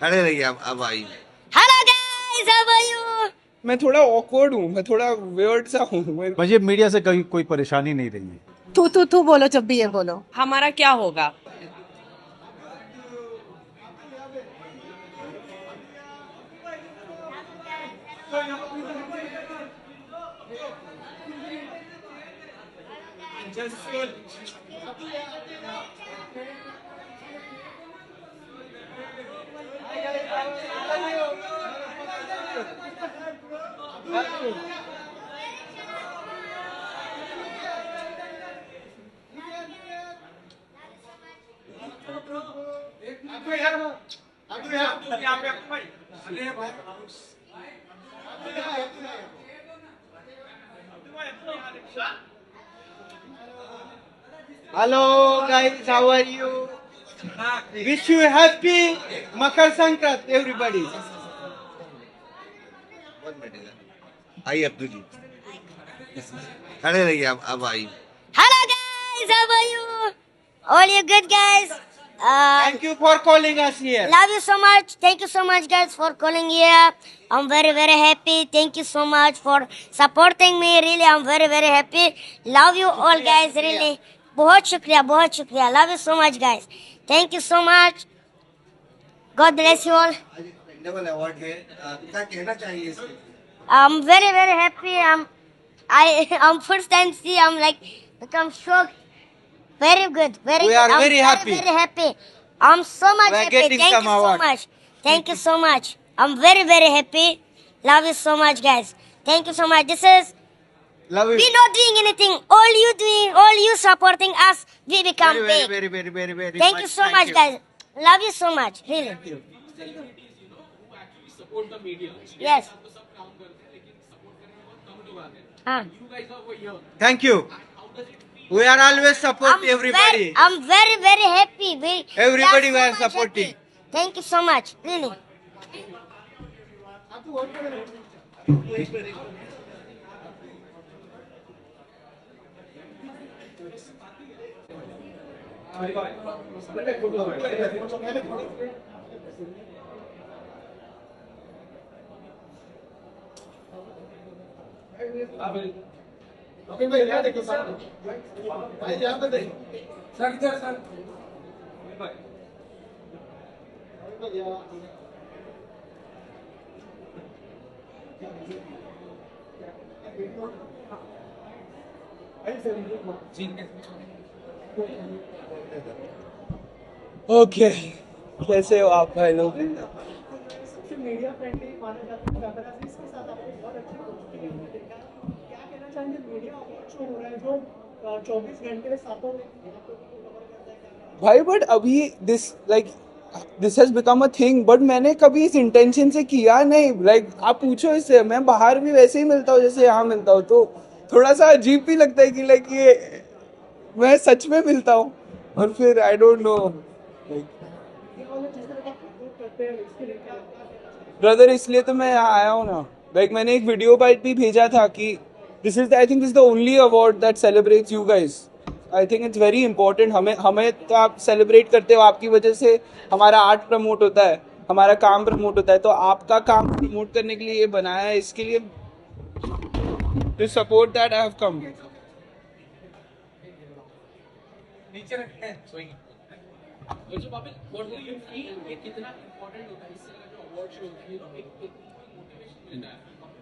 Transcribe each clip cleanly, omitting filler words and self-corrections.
खड़े रहिए अब आई। Hello guys, how are you? मैं थोड़ा ऑकवर्ड हूँ, मैं थोड़ा वियर्ड सा हूँ। मुझे मीडिया से कहीं कोई परेशानी नहीं रही है। तू तू तू बोलो, जब भी ये बोलो। हमारा क्या होगा? Hello guys, how are you? Wish you happy Makar Sankranti, everybody. आई अब्दुल जी, खड़े रहिए अब आई। Hello guys, how are you? All you good guys? Thank you for calling us here. Love you so much. Thank you so much guys for calling here. I'm very very happy. Thank you so much for supporting me. Really, I'm very very happy. Love you all guys. Really, बहुत शुक्रिया, बहुत शुक्रिया. Love you so much guys. Thank you so much. God bless you all. Double award है, क्या कहना चाहिए इसके? I'm very very happy. I'm first time see. I'm like become shocked. Very good. Very. We good. are I'm very happy. Very happy. I'm so much We are happy. getting Thank some you so award. much. Thank you so much. I'm very very happy. Love you so much, guys. Thank you so much. This is Love you. we not doing anything. All you doing, all you supporting us. We become big. Very Thank you so much, guys. Love you so much. Really. Yes. हाँ. Thank you. We are always support everybody. I'm very very happy. Everybody we we are are so much supporting. happy. Thank you so much. Really. Okay, कैसे हो आप भाई लोग? Media friendly माना जाता है camera से, इसके साथ आपको बहुत अच्छी दोस्ती है। क्या कहना चाहेंगे? मीडिया अवार्ड शो हो रहा है जो 24 घंटे सातों भाई बट अभी this has become a thing, but मैंने कभी इस इंटेंशन से किया नहीं। लाइक आप पूछो इससे, मैं बाहर भी वैसे ही मिलता हूँ जैसे यहाँ मिलता हूँ, तो थोड़ा सा अजीब भी लगता है कि लाइक ये मैं सच में मिलता हूँ और फिर आई डोंट नो जिस तरह का प्रमोट करते हैं, इसके लिए क्या ब्रदर, इसलिए तो मैं यहाँ आया हूँ ना। लाइक मैंने एक वीडियो बाइट भी भेजा था कि I think this the only award that celebrates you guys. I think it's very important. हमें तो आप सेलिब्रेट करते हो, आपकी वजह से हमारा आर्ट प्रमोट होता है, हमारा काम प्रमोट होता है, तो आपका काम प्रमोट करने के लिए ये बनाया है, इसके लिए to support that I have come.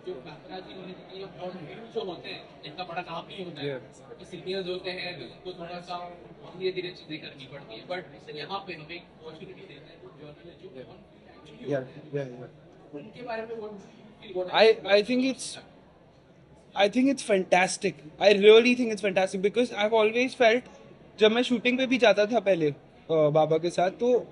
जो पैपराज़ी होने चाहिए और न्यूज़ जो होते हैं, इनका बड़ा काम नहीं होता है। तो सीनियर्स होते हैं, उनको थोड़ा सा धीरे-धीरे चीज़ें करनी पड़ती है, बट यहाँ पे हमें एक अपॉर्चुनिटी देते हैं जर्नलिस्ट जो उनके बारे में what I think it's fantastic. I really think it's fantastic because I've always felt, जब मैं शूटिंग पे भी जाता था पहले बाबा के साथ, तो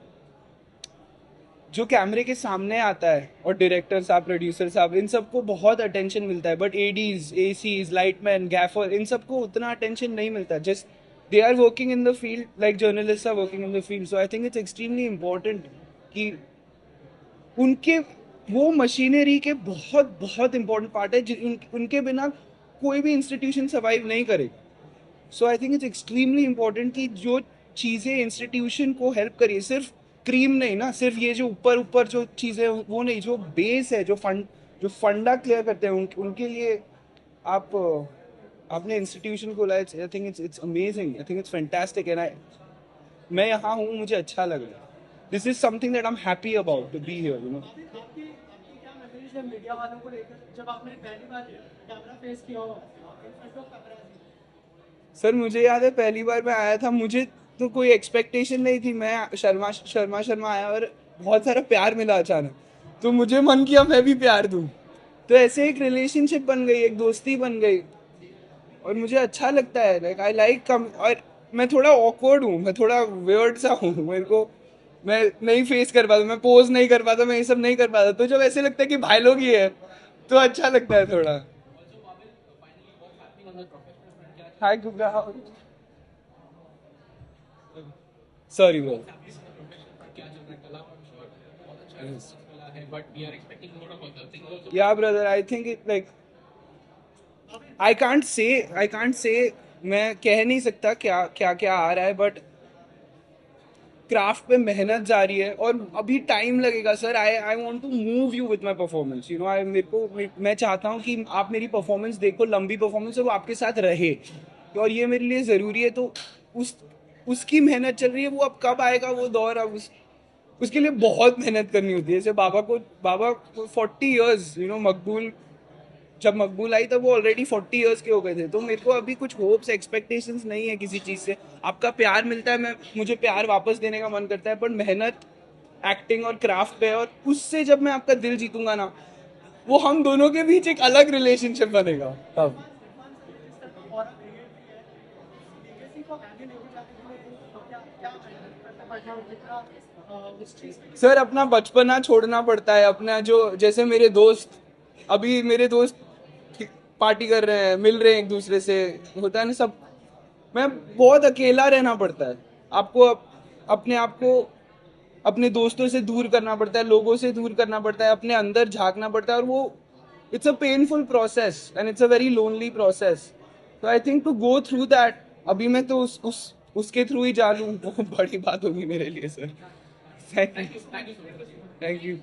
जो कैमरे के सामने आता है और डायरेक्टर साहब, प्रोड्यूसर साहब, इन सबको बहुत अटेंशन मिलता है, but ADs, ACs, lightman, gaffer, इन सबको उतना अटेंशन नहीं मिलता। Just they are working in the field like journalist are working in the field. So I think it's extremely important कि उनके वो मशीनरी के बहुत बहुत इंपॉर्टेंट पार्ट है, उनके बिना कोई भी इंस्टीट्यूशन सर्वाइव नहीं करे। So I think it's extremely important कि जो चीज़ें इंस्टीट्यूशन को हेल्प करिए, सिर्फ क्रीम नहीं ना, सिर्फ ये जो ऊपर ऊपर जो चीज़ें वो नहीं, जो बेस है, जो फंडा क्लियर करते हैं उनके लिए आप आपने इंस्टीट्यूशन खोला है। I think it's amazing, I think it's fantastic and मैं यहाँ हूँ, मुझे अच्छा लग रहा है। This is something that I am happy about to be here, you know. आपकी क्या मेमोरीज है मीडिया वालों को लेकर जब आपने पहली बार कैमरा फेस किया हो in front of camera? Sir मुझे याद है पहली बार मैं आया था, मुझे तो कोई एक्सपेक्टेशन नहीं थी। मैं शर्मा आया और बहुत सारा प्यार मिला अचानक, तो मुझे मन किया मैं भी प्यार दूं। तो ऐसे एक रिलेशनशिप बन गई, एक दोस्ती बन गई और मुझे अच्छा लगता है। लाइक आई लाइक कम। और मैं थोड़ा ऑकवर्ड हूँ, मैं थोड़ा वियर्ड सा हूँ, मेरे को मैं नहीं फेस कर पाता, मैं पोज नहीं कर पाता, मैं ये सब नहीं कर पाता। तो जब ऐसे लगता है कि भाई लोग ही है तो अच्छा लगता है थोड़ा। हाय गुब्रा, सॉरी ब्रो। क्या चल रहा है कला पर श्योर बहुत अच्छा कला है, but we are expecting more of other things. Yeah, brother, I think it like I can't say मैं कह नहीं सकता क्या क्या क्या आ रहा है, बट क्राफ्ट पे मेहनत जारी है और अभी टाइम लगेगा sir. I want to move you with my performance, you know. मैं चाहता हूँ कि आप मेरी परफॉर्मेंस देखो, लंबी परफॉर्मेंस, और वो आपके साथ रहे, और ये मेरे लिए ज़रूरी है। तो उस उसकी मेहनत चल रही है। वो अब कब आएगा वो दौर, अब उसके लिए बहुत मेहनत करनी होती है। जैसे बाबा को 40 इयर्स, यू नो, जब मकबूल आई तब वो ऑलरेडी 40 इयर्स के हो गए थे। तो मेरे को अभी कुछ होप्स एक्सपेक्टेशंस नहीं है किसी चीज़ से। आपका प्यार मिलता है, मुझे प्यार वापस देने का मन करता है, पर मेहनत एक्टिंग और क्राफ्ट पे, और उससे जब मैं आपका दिल जीतूंगा ना, वो हम दोनों के बीच एक अलग रिलेशनशिप बनेगा तब। और लेगेसी को आगे लेके जाने के लिए क्या क्या करना पड़ता है जितना उस चीज सर अपना बचपना छोड़ना पड़ता है, अपना जो, जैसे मेरे दोस्त पार्टी कर रहे हैं, मिल रहे हैं एक दूसरे से, होता है ना सब। मैं बहुत अकेला रहना पड़ता है। आपको अपने आप को अपने दोस्तों से दूर करना पड़ता है, लोगों से दूर करना पड़ता है, अपने अंदर झांकना पड़ता है, और वो it's a painful process and it's a very lonely process. तो I think to go through that, अभी मैं तो उसके थ्रू ही जा लूँ, वो बड़ी बात होगी मेरे लिए sir. Thank you, thank you.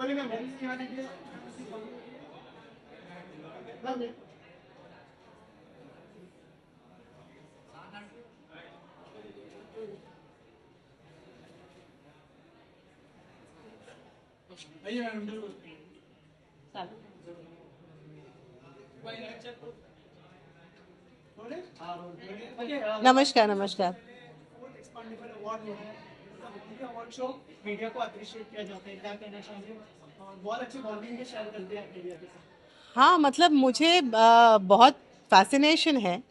अभी मैं बोलेंगे मैं आने के नमस्कार नमस्कार। अवार्ड शो मीडिया को अप्रिशिएट किया जाता है, क्या कहना चाहिए? और बहुत अच्छी बॉन्डिंग भी शेयर करते हैं मीडिया के साथ। हाँ मतलब मुझे बहुत फैसिनेशन है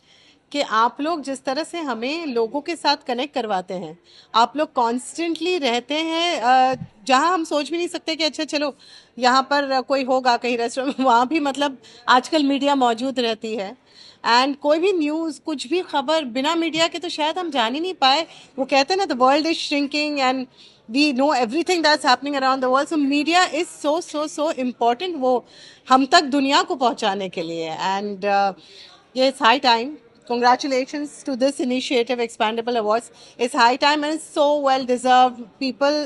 कि आप लोग जिस तरह से हमें लोगों के साथ कनेक्ट करवाते हैं। आप लोग कॉन्स्टेंटली रहते हैं जहाँ हम सोच भी नहीं सकते कि अच्छा चलो यहाँ पर कोई होगा कहीं रेस्टोरेंट, वहाँ भी मतलब आजकल मीडिया मौजूद रहती है। एंड कोई भी न्यूज़, कुछ भी खबर बिना मीडिया के तो शायद हम जान ही नहीं पाए। वो कहते हैं ना, the world is shrinking and we know everything that's happening around the world. So media is so important, वो हम तक दुनिया को पहुंचाने के लिए। एंड ये it's high time, congratulations to this initiative, Expandable Awards. It's high time and it's so well deserved. People,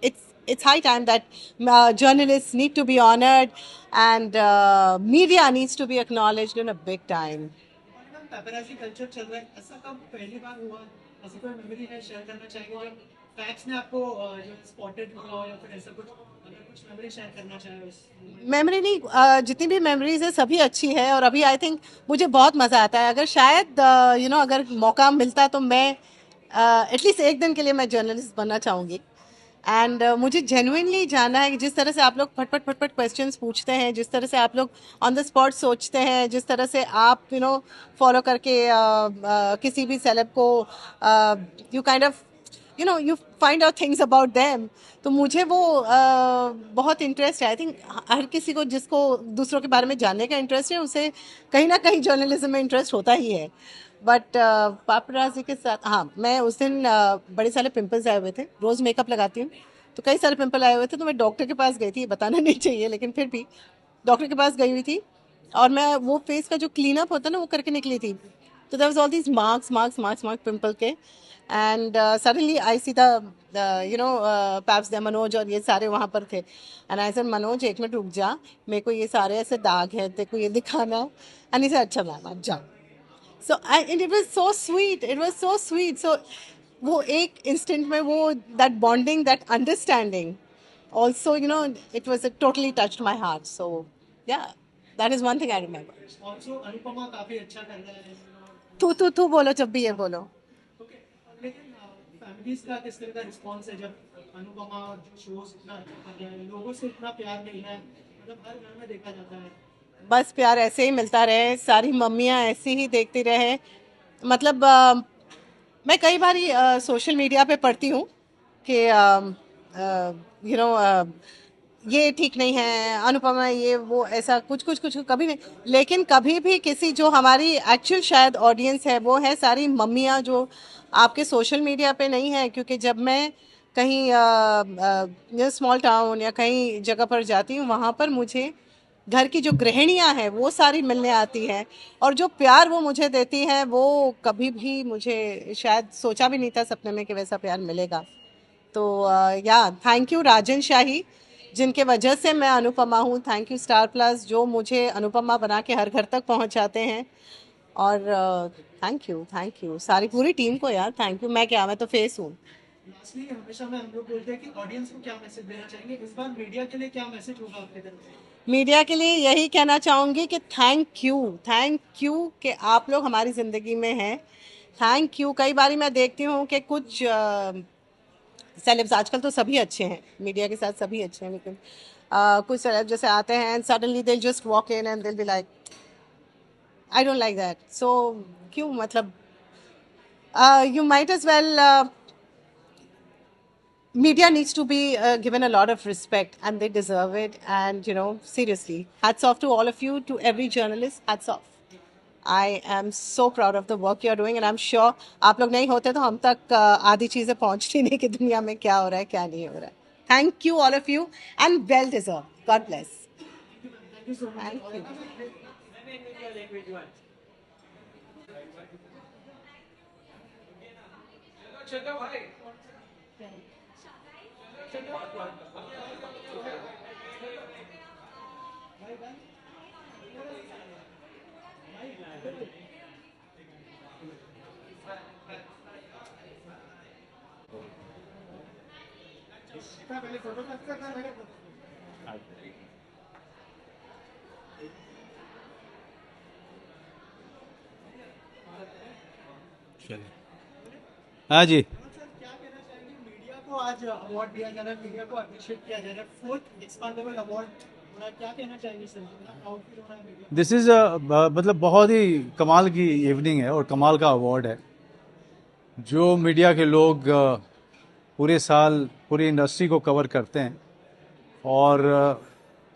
it's high time that journalists need to be honored and media needs to be acknowledged in a big time. Paparazzi culture चल रहा है, ऐसा कब पहली बार हुआ? ऐसी कोई memory है शेयर करना चाहेंगे जब फैक्स ने आपको जो स्पॉटेड हुआ या फिर ऐसा कुछ, अगर कुछ मेमोरी शेयर करना चाहे उस मेमोरी नहीं, जितनी भी मेमोरीज है सभी अच्छी है। और अभी आई थिंक मुझे बहुत मज़ा आता है। अगर शायद अगर मौका मिलता तो मैं एटलीस्ट एक दिन के लिए मैं जर्नलिस्ट बनना चाहूँगी। एंड मुझे जेन्युइनली जानना है कि जिस तरह से आप लोग फटफट क्वेश्चंस पूछते हैं, जिस तरह से आप लोग ऑन द स्पॉट सोचते हैं, जिस तरह से आप फॉलो करके किसी भी सेलेब को you kind of you know you find out things about them. तो मुझे वो बहुत इंटरेस्ट है. आई थिंक हर किसी को जिसको दूसरों के बारे में जानने का इंटरेस्ट है उसे कहीं ना कहीं जर्नलिज्म में इंटरेस्ट होता ही है. बट पापराजी के साथ, हाँ, मैं उस दिन बड़े सारे पिंपल्स आए हुए थे. रोज़ मेकअप लगाती हूँ तो कई सारे पिंपल आए हुए थे, तो मैं डॉक्टर के पास गई थी. बताना नहीं चाहिए लेकिन फिर भी डॉक्टर के पास गई हुई थी और मैं वो फेस का जो क्लीन अप होता है ना वो करके निकली थी. तो there was all these marks pimple के. And suddenly I see the paps they Manoj और ये सारे वहाँ पर थे. एंड आई सेड मनोज एक मिनट रुक जा, मेरे को ये सारे ऐसे दाग है, तेरे को ये दिखाना. एंड ही सेड अच्छा मैम आप जाओ. So and it was so sweet. It was so sweet. So वो एक instant में वो that bonding, that understanding, also it was totally touched my heart. So yeah, that is one thing I remember. Also Anupama काफी अच्छा कर रहा है, तू बोलो जब भी ये बोलो. ओके. लेकिन फैमिलीज का किस तरह का रिस्पॉन्स है जब अनुपमा और जो शोज इतना अच्छा कर रहा है, लोगों से इतना प्यार मिल रहा है, मतलब हर घर में देखा जाता है. बस प्यार ऐसे ही मिलता रहे, सारी मम्मियाँ ऐसी ही देखती रहे. मतलब मैं कई बार सोशल मीडिया पे पढ़ती हूँ कि ये ठीक नहीं है, अनुपमा ये वो ऐसा कुछ कभी नहीं. लेकिन कभी भी किसी जो हमारी एक्चुअल शायद ऑडियंस है वो है सारी मम्मियाँ जो आपके सोशल मीडिया पे नहीं है. क्योंकि जब मैं कहीं स्मॉल टाउन या कहीं जगह पर जाती हूँ वहाँ पर मुझे घर की जो गृहिणियाँ हैं वो सारी मिलने आती हैं और जो प्यार वो मुझे देती हैं वो कभी भी मुझे शायद सोचा भी नहीं था सपने में कि वैसा प्यार मिलेगा. तो या थैंक यू राजन शाही जिनके वजह से मैं अनुपमा हूँ. थैंक यू स्टार प्लस जो मुझे अनुपमा बना के हर घर तक पहुँचाते हैं. और थैंक यू सारी पूरी टीम को यार. Thank you. मैं तो फेस हूँ. लास्टली हमेशा में हम लोग बोलते हैं कि ऑडियंस को क्या मैसेज देना चाहेंगे, इस बार मीडिया के लिए क्या मैसेज होगा आपके तरफ से? मीडिया के लिए यही कहना चाहूँगी कि थैंक यू कि आप लोग हमारी ज़िंदगी में हैं. Thank you. कई बारी मैं देखती हूँ कि कुछ सेलेब्स, आजकल तो सभी अच्छे हैं, मीडिया के साथ सभी अच्छे हैं, लेकिन कुछ सेलेब जैसे आते हैं and suddenly they just walk in and they be like I don't like that. So क्यों, मतलब you might as well, media needs to be given a lot of respect and they deserve it. And seriously, hats off to all of you, to every journalist, hats off. I am so proud of the work you're doing and I'm sure आप लोग नहीं होते तो हम तक आधी चीज़ें पहुंचती नहीं कि दुनिया में क्या हो रहा है क्या नहीं हो रहा है. Thank you all of you and well deserved. God bless. Thank you so much. Thank you. चलो भाई. पहले फोटो करना है. हाँ जी. क्या कहना चाहेंगे, मीडिया को आज अवार्ड दिया जा रहा है, मीडिया को अप्रिशिएट किया जा रहा है, 4th एक्सपांडेबल अवार्ड, क्या कहना चाहेंगे सर? प्राउड फील हो रहा है मीडिया? दिस इज़ मतलब बहुत ही कमाल की इवनिंग है और कमाल का अवार्ड है. जो मीडिया के लोग पूरे साल पूरी इंडस्ट्री को कवर करते हैं और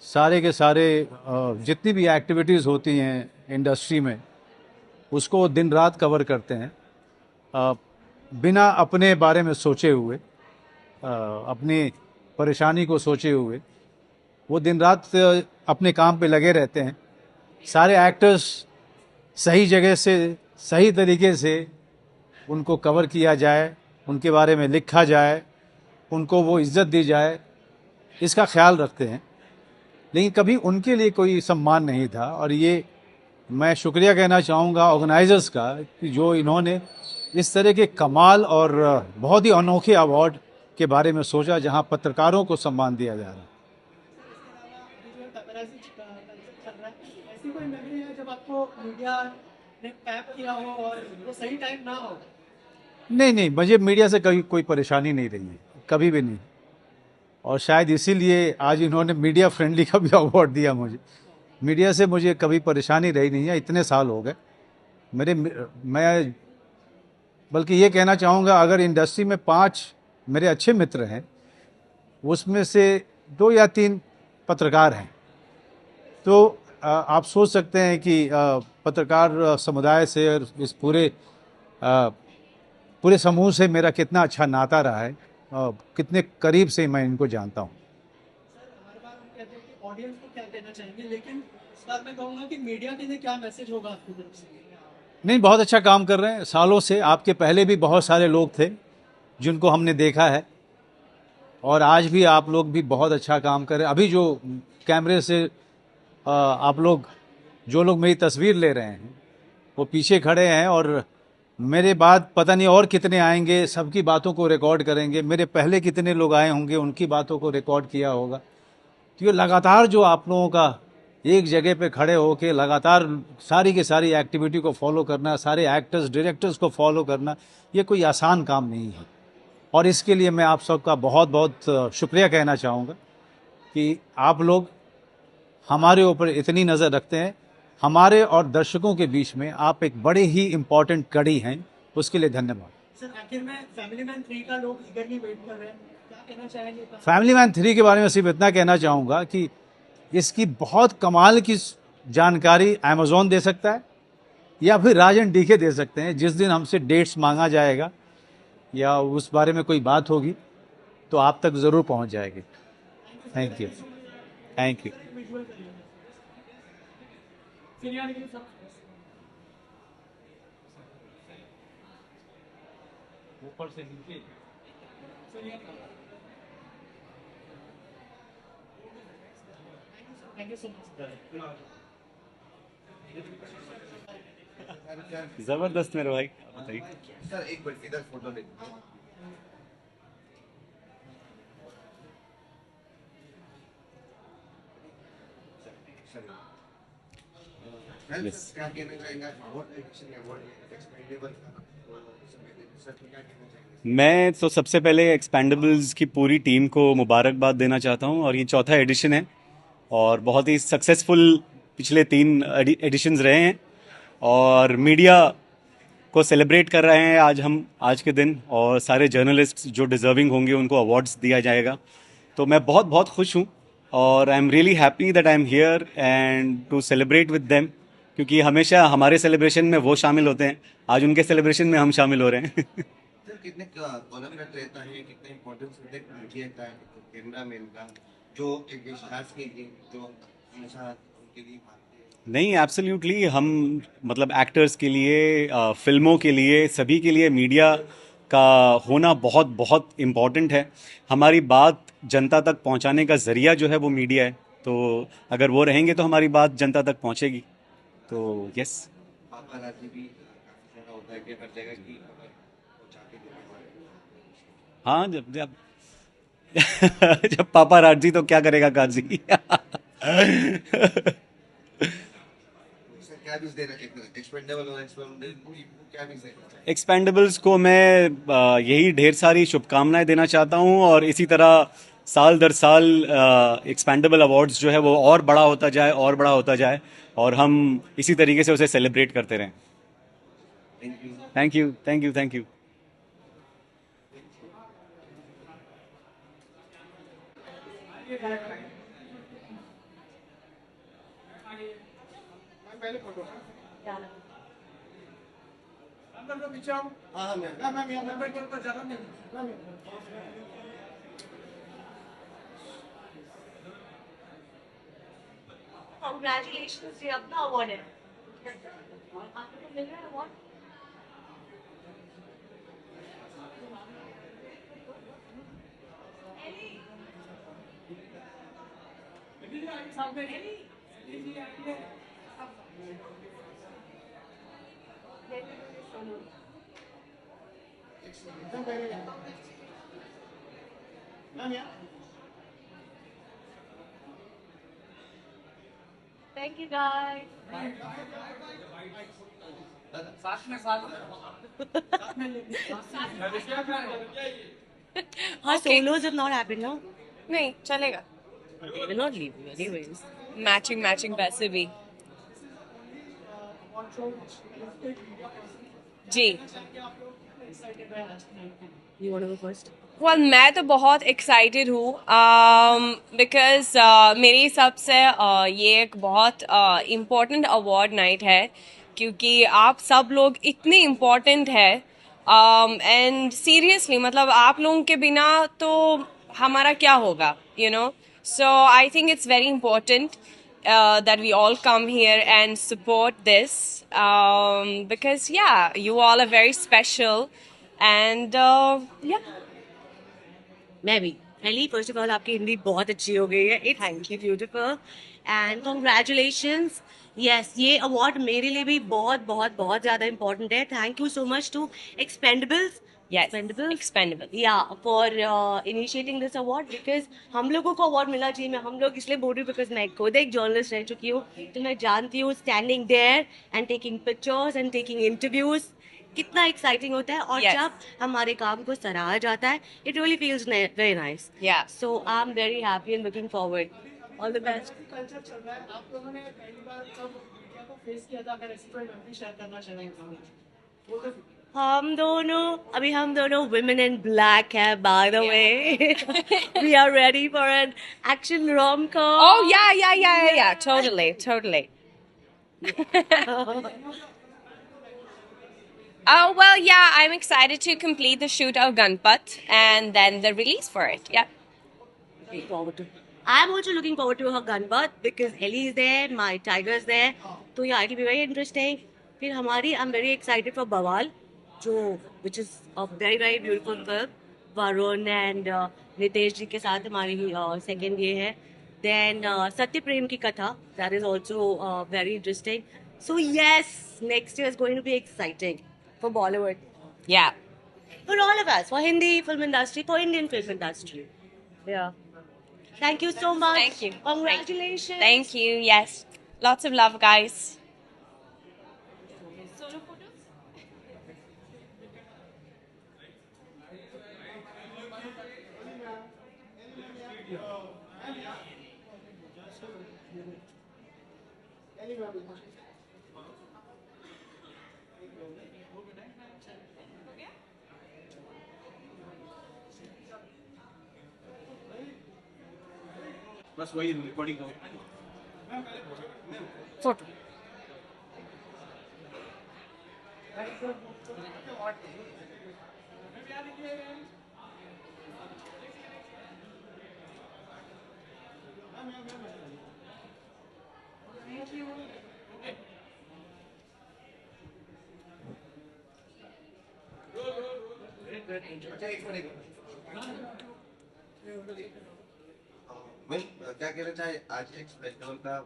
सारे के सारे जितनी भी एक्टिविटीज़ होती हैं इंडस्ट्री में उसको दिन रात कवर करते हैं बिना अपने बारे में सोचे हुए, अपनी परेशानी को सोचे हुए. वो दिन रात अपने काम पे लगे रहते हैं. सारे एक्टर्स सही जगह से सही तरीके से उनको कवर किया जाए, उनके बारे में लिखा जाए, उनको वो इज़्ज़त दी जाए, इसका ख्याल रखते हैं. लेकिन कभी उनके लिए कोई सम्मान नहीं था और ये मैं शुक्रिया कहना चाहूँगा ऑर्गेनाइजर्स का कि जो इन्होंने इस तरह के कमाल और बहुत ही अनोखे अवार्ड के बारे में सोचा जहाँ पत्रकारों को सम्मान दिया जा रहा है. ऐसी कोई मेमोरी है जब आपको मीडिया ने पैप किया हो और वो सही टाइम ना हो? नहीं, मुझे मीडिया से कभी कोई परेशानी नहीं रही है, कभी भी नहीं. और शायद इसीलिए आज इन्होंने मीडिया फ्रेंडली का भी अवार्ड दिया मुझे. मीडिया से मुझे कभी परेशानी रही नहीं है, इतने साल हो गए. मैं बल्कि ये कहना चाहूँगा, अगर इंडस्ट्री में 5 मेरे अच्छे मित्र हैं, उसमें से 2 या 3 पत्रकार हैं, तो आप सोच सकते हैं कि पत्रकार समुदाय से और इस पूरे समूह से मेरा कितना अच्छा नाता रहा है, कितने करीब से मैं इनको जानता हूँ। हर बार हम कहते हैं कि ऑडियंस को क्या कहना चाहेंगे, लेकिन इस बार मैं कहूँगा कि मीडिया के लिए क्या मैसेज होगा आपकी तरफ से? नहीं, बहुत अच्छा काम कर रहे हैं सालों से। आपके पहले भी बहुत सारे लोग थे जिनको हमने देखा है, और आज भी आप लोग भी बहुत अच्छा काम कर रहे हैं। अभी जो कैमरे से आप लोग, जो लोग मेरी तस्वीर ले रहे हैं, वो पीछे खड़े हैं, और मेरे बाद पता नहीं और कितने आएंगे, सबकी बातों को रिकॉर्ड करेंगे। मेरे पहले कितने लोग आए होंगे, उनकी बातों को रिकॉर्ड किया होगा। तो ये लगातार जो आप लोगों का एक जगह पे खड़े होके लगातार सारी की सारी एक्टिविटी को फॉलो करना, सारे एक्टर्स डायरेक्टर्स को फॉलो करना, ये कोई आसान काम नहीं है। और इसके लिए मैं आप सबका बहुत बहुत शुक्रिया कहना चाहूँगा कि आप लोग हमारे ऊपर इतनी नज़र रखते हैं। हमारे और दर्शकों के बीच में आप एक बड़े ही इम्पोर्टेंट कड़ी हैं, उसके लिए धन्यवाद। सर आखिर में फैमिली मैन 3 का लोग ईगरली वेट कर रहे हैं, क्या कहना चाहेंगे? फैमिली मैन 3 के बारे में सिर्फ इतना कहना चाहूँगा कि इसकी बहुत कमाल की जानकारी अमेज़ॉन दे सकता है, या फिर राजन डीके दे सकते हैं। जिस दिन हमसे डेट्स मांगा जाएगा या उस बारे में कोई बात होगी तो आप तक ज़रूर पहुंच जाएगी। Thank you, thank you. Visual करिए फिर यानी कि सब ऊपर से नीचे थैंक यू सो मच। जबरदस्त मेरे भाई, बताइए। सर एक मिनट इधर फोटो ले Yes. क्या कहना चाहेंगे? अवार्ड एक्सपेंडेबल सर क्या कहना चाहेंगे? मैं तो सबसे पहले एक्सपेंडेबल्स की पूरी टीम को मुबारकबाद देना चाहता हूं, और ये चौथा एडिशन है और बहुत ही सक्सेसफुल पिछले 3 एडिशंस रहे हैं, और मीडिया को सेलिब्रेट कर रहे हैं आज के दिन, और सारे जर्नलिस्ट जो डिज़र्विंग होंगे उनको अवार्ड्स दिया जाएगा। तो मैं बहुत बहुत खुश हूँ, और I am really happy that I am here and to celebrate with them, क्योंकि हमेशा हमारे सेलिब्रेशन में वो शामिल होते हैं, आज उनके सेलिब्रेशन में हम शामिल हो रहे हैं। सर कितने कोलैबोरेट रहता है, कितने इम्पोर्टेंस रहता है मीडिया का, कैमरामैन का, जो एक खास के लिए जो हमेशा उनके लिए मानते हैं? नहीं, एब्सोल्युटली, हम मतलब एक्टर्स के लिए, फिल्मों के लिए, सभी के लिए मीडिया का होना बहुत बहुत इम्पॉर्टेंट है। हमारी बात जनता तक पहुंचाने का ज़रिया जो है वो मीडिया है, तो अगर वो रहेंगे तो हमारी बात जनता तक पहुंचेगी। तो यस, पापाराजी भी काफी सारा होता है कि हर जगह की खबर पहुंचा के देना पड़ेगा। हाँ, जब जब जब पापा राजी तो क्या करेगा काजी। सर क्या बीज दे रहे हैं? एक्सपेंडेबल और एक्सपेंडेबल क्या बीज दे रहे हैं? एक्सपेंडेबल्स को मैं यही ढेर सारी शुभकामनाएं देना चाहता हूं, और इसी तरह साल दर साल एक्सपेंडेबल अवार्ड्स जो है वो और बड़ा होता जाए, और बड़ा होता जाए, और हम इसी तरीके से उसे सेलिब्रेट करते रहें। Thank you, thank you, thank you. हाँ मैम। Congratulations, ये अपना अवार्ड है। आपको मिल रहा है award? Thank you guys. Our solos have not happened, no? नहीं चलेगा। They will not leave you anyways. Matching वैसे भी। जी excited by आज की night? You want to go first? well, मैं तो बहुत एक्साइटेड हूँ बिकॉज मेरे हिसाब से ये एक बहुत इम्पोर्टेंट अवार्ड नाइट है क्योंकि आप सब लोग इतने इम्पोर्टेंट है एंड सीरियसली मतलब आप लोगों के बिना तो हमारा क्या होगा you know so I think it's very important that we all come here and support this because yeah you all are very special and yeah मैं भी पहली फर्स्ट ऑफ ऑल आपकी हिंदी बहुत अच्छी हो गई है thank you beautiful and congratulations yes ये अवार्ड मेरे लिए भी बहुत बहुत बहुत ज़्यादा इंपॉर्टेंट है thank you so much to expendables yes expendable या for initiating this award because हम लोगों को अवार्ड मिलना चाहिए मैं हम लोग इसलिए बोल रही हूँ बिकॉज मैं खुद एक जर्नलिस्ट रह चुकी हूँ तो मैं जानती हूँ standing there and taking pictures and taking interviews कितना एक्साइटिंग होता है और Yes. जब हमारे काम को सराहा जाता है it really feels very nice yeah so I am very happy and looking forward all the best culture चल रहा है आप लोगों ने पहली बार कब मीडिया को फेस किया था अगर ऐसी कोई मेमोरी शेयर करना चाहेंगे तो वो तो हम दोनों women in black है by the way we are ready for an action rom-com oh yeah totally oh well yeah I'm excited to complete the shoot of Gunpat and then the release for it yeah looking forward to I'm also looking forward to her Gunpat because Ellie is there my tiger is there तो yeah it will be very interesting फिर हमारी I'm very excited for Bawal जो which is a very very beautiful film Varun and Nitesh ji के साथ हमारी second ये है then सत्य Prem Ki Katha that is also very interesting so yes next year is going to be exciting for Bollywood yeah for all of us for Hindi film industry for Indian film industry yeah thank you so much Thank you. Congratulations thank you yes lots of love guys बस वही recording photo क्या कहना चाहे आज एक festival का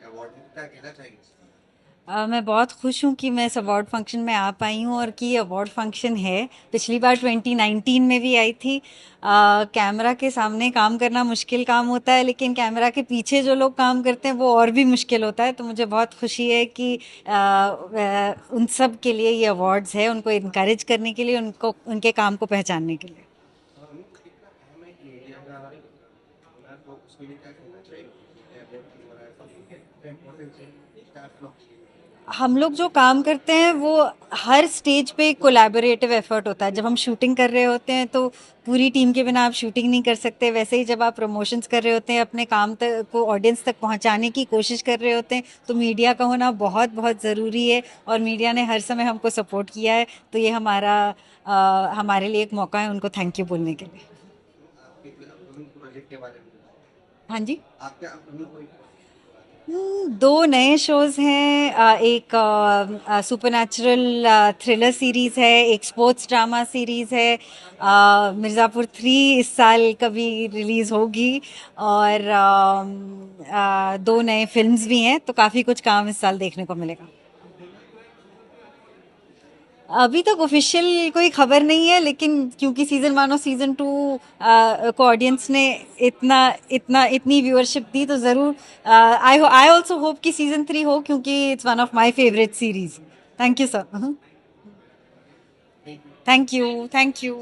award क्या कहना चाहेंगे मैं बहुत खुश हूँ कि मैं इस अवार्ड फंक्शन में आ पाई हूँ और कि ये अवार्ड फंक्शन है पिछली बार 2019 में भी आई थी कैमरा के सामने काम करना मुश्किल काम होता है लेकिन कैमरा के पीछे जो लोग काम करते हैं वो और भी मुश्किल होता है तो मुझे बहुत खुशी है कि उन सब के लिए ये अवार्ड्स है उनको इनकरेज करने के लिए उनको उनके काम को पहचानने के लिए हम लोग जो काम करते हैं वो हर स्टेज पे कोलैबोरेटिव एफर्ट होता है जब हम शूटिंग कर रहे होते हैं तो पूरी टीम के बिना आप शूटिंग नहीं कर सकते वैसे ही जब आप प्रमोशंस कर रहे होते हैं अपने काम तक को ऑडियंस तक पहुंचाने की कोशिश कर रहे होते हैं तो मीडिया का होना बहुत बहुत ज़रूरी है और मीडिया ने हर समय हमको सपोर्ट किया है तो ये हमारे लिए एक मौका है उनको थैंक यू बोलने के लिए हाँ जी दो नए शोज़ हैं एक सुपरनैचुरल थ्रिलर सीरीज़ है एक स्पोर्ट्स ड्रामा सीरीज़ है मिर्ज़ापुर 3 इस साल कभी रिलीज़ होगी और दो नए फिल्म्स भी हैं तो काफ़ी कुछ काम इस साल देखने को मिलेगा अभी तक ऑफिशियल कोई खबर नहीं है लेकिन क्योंकि सीज़न 1 और सीज़न 2 को ऑडियंस ने इतनी व्यूअरशिप दी तो ज़रूर आई ऑल्सो होप कि सीज़न 3 हो क्योंकि it's one of my favourite series thank you sir thank you